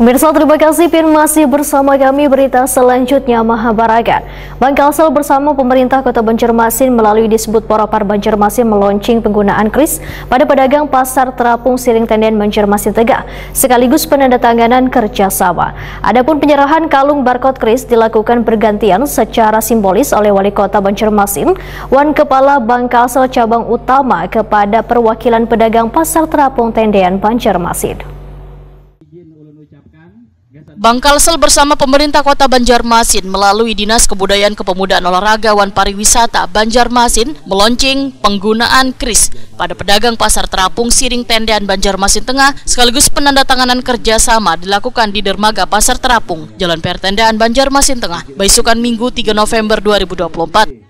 Pemirsa, terima kasih masih bersama kami. Berita selanjutnya, Mahabarakat. Bangkalsel bersama pemerintah Kota Banjarmasin melalui Disbud Porapar Banjarmasin meluncing penggunaan kris pada pedagang pasar terapung Siring Tendean Banjarmasin Tegah, sekaligus penandatanganan kerjasama. Adapun penyerahan kalung barcode kris dilakukan bergantian secara simbolis oleh Wali Kota Banjarmasin, Wan Kepala Bangkalsel Cabang Utama kepada perwakilan pedagang pasar terapung Tendean Banjarmasin. Bangkalsel bersama pemerintah Kota Banjarmasin melalui Dinas Kebudayaan Kepemudaan Olahraga Wan Pariwisata Banjarmasin meluncing penggunaan kris pada pedagang pasar terapung Siring Tendean Banjarmasin Tengah, sekaligus penandatanganan kerjasama dilakukan di dermaga pasar terapung Jalan PR Tendean Banjarmasin Tengah, beisukan Minggu 3 November 2024.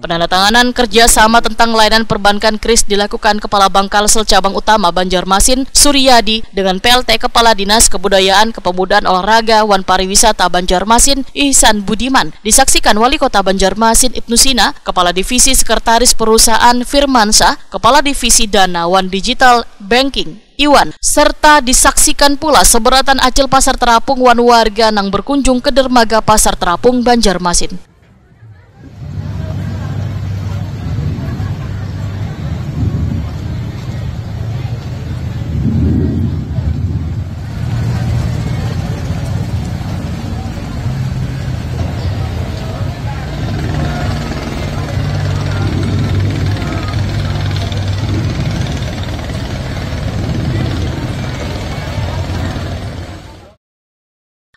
Penandatanganan kerjasama tentang layanan perbankan kris dilakukan Kepala Bangkalsel Cabang Utama Banjarmasin Suryadi dengan PLT Kepala Dinas Kebudayaan Kepemudaan Olahraga Wan Pariwisata Banjarmasin Ihsan Budiman, disaksikan Wali Kota Banjarmasin Ibnu Sina, Kepala Divisi Sekretaris Perusahaan Firmansyah, Kepala Divisi Dana Wan Digital Banking Iwan, serta disaksikan pula seberatan acil pasar terapung wan warga nang berkunjung ke dermaga pasar terapung Banjarmasin.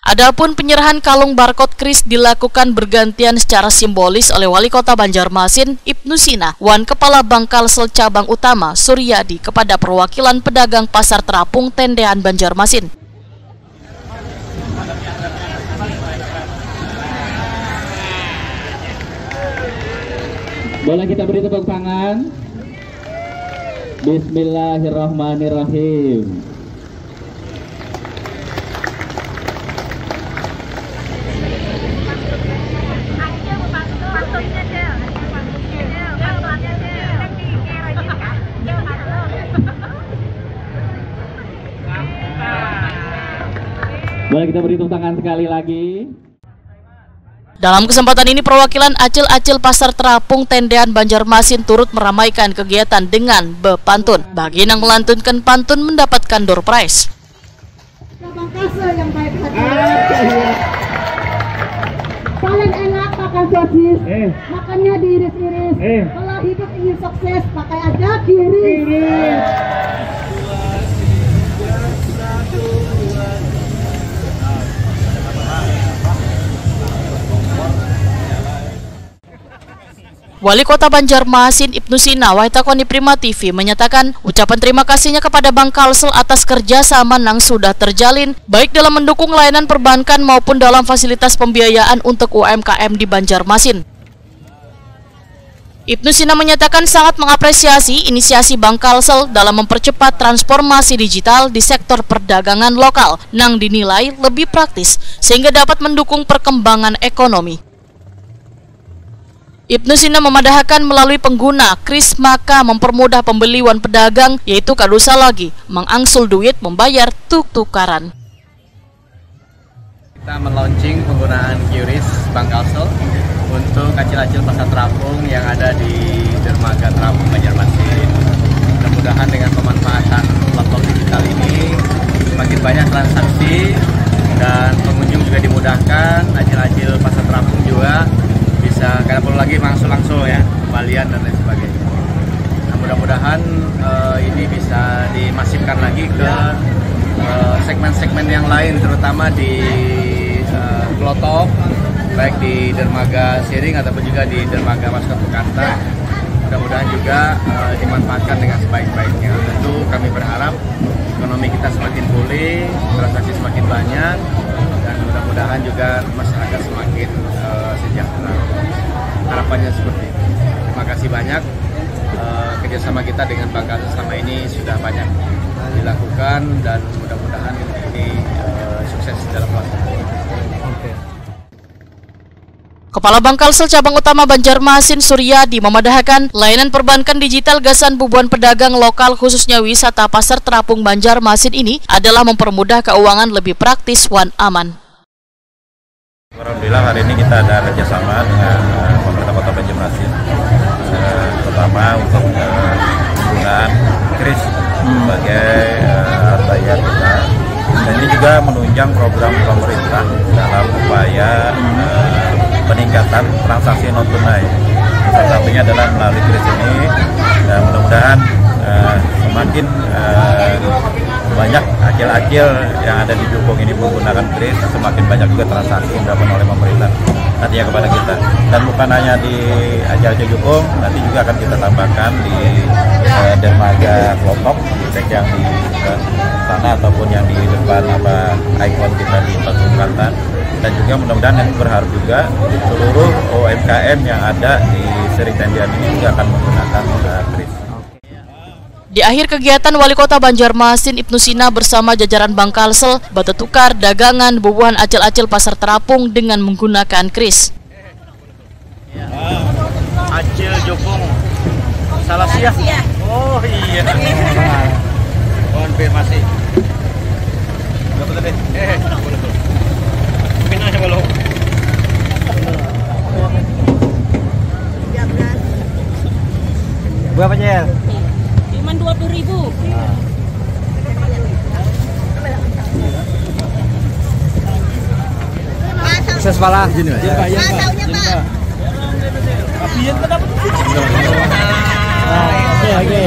Adapun penyerahan kalung barcode kris dilakukan bergantian secara simbolis oleh Wali Kota Banjarmasin Ibnu Sina, Wan Kepala Bangkalsel Cabang Utama Suryadi kepada perwakilan pedagang pasar terapung Tendean Banjarmasin. Boleh kita beri tepuk tangan? Bismillahirrahmanirrahim. Boleh kita beri tepuk tangan sekali lagi. Dalam kesempatan ini perwakilan acil-acil pasar terapung Tendean Banjarmasin turut meramaikan kegiatan dengan berpantun. Bagi yang melantunkan pantun mendapatkan door prize. Bangkalsel yang baik hati. Paling enak makan sosis, makannya diiris-iris. Kalau hidup ingin sukses, pakai aja kiris. Wali Kota Banjarmasin Ibnu Sina, Waitakoni Prima TV menyatakan ucapan terima kasihnya kepada Bangkalsel atas kerjasama yang sudah terjalin baik dalam mendukung layanan perbankan maupun dalam fasilitas pembiayaan untuk UMKM di Banjarmasin. Ibnu Sina menyatakan sangat mengapresiasi inisiasi Bangkalsel dalam mempercepat transformasi digital di sektor perdagangan lokal yang dinilai lebih praktis sehingga dapat mendukung perkembangan ekonomi. Ibnu Sina memadahkan melalui pengguna kris maka mempermudah pembelian pedagang, yaitu kadusa lagi mengangsul duit membayar tuk-tukaran. Kita meluncing penggunaan QRIS Bangkalsel untuk acil-acil pasar terapung yang ada di dermaga terapung Banjarmasin. Mudah-mudahan dengan pemanfaatan platform digital ini semakin banyak transaksi dan pengunjung juga dimudahkan, acil-acil pasar terapung juga bisa, karena perlu lagi langsung ya, kembalian dan lain sebagainya. Nah, mudah-mudahan ini bisa dimasifkan lagi ke segmen-segmen yang lain, terutama di Klotok, baik di dermaga Siring ataupun juga di dermaga Maskot Pekanta. Mudah-mudahan juga dimanfaatkan dengan sebaik-baiknya. Tentu kami berharap ekonomi kita semakin pulih, transaksi semakin banyak, dan mudah-mudahan juga masyarakat semakin sejahtera. Harapannya seperti itu. Terima kasih banyak. Kerjasama kita dengan Bangkalsel selama ini sudah banyak dilakukan dan mudah-mudahan ini sukses dalam pelaksanaan. Kepala Bangkalsel Cabang Utama Banjarmasin Suryadi memadahkan layanan perbankan digital gasan bubuan pedagang lokal khususnya wisata pasar terapung Banjarmasin ini adalah mempermudah keuangan lebih praktis wan aman. Alhamdulillah hari ini kita ada kerjasama dengan pemerintah Kota Banjarmasin, terutama untuk penggunaan KRIS sebagai alat bayar kita. Dan ini juga menunjang program pemerintah dalam upaya peningkatan transaksi non tunai. Salah satunya adalah melalui KRIS ini, dan mudah-mudahan semakin banyak akil-akil yang ada di Jukung ini menggunakan KRIS, semakin banyak juga transaksi yang dilakukan oleh pemerintah nantinya kepada kita. Dan bukan hanya di Acil Jukung, nanti juga akan kita tambahkan di dermaga Klotok, baik yang di sana ataupun yang di depan ikon kita di Batu Selatan. Dan juga mudah-mudahan yang berharap juga seluruh UMKM yang ada di Seri Tendian ini juga akan menggunakan KRIS. Di akhir kegiatan, Wali Kota Banjarmasin Ibnu Sina bersama jajaran Bangkalsel batu tukar dagangan bubuhan acil-acil pasar terapung dengan menggunakan KRIS. Acil Jukung salah siap. Oh iya. Konfirmasi. Betul deh. Mungkin aja kalau. Berapa Jel? Cuman 20.000. Sukses pala. Izin Pak. Oke.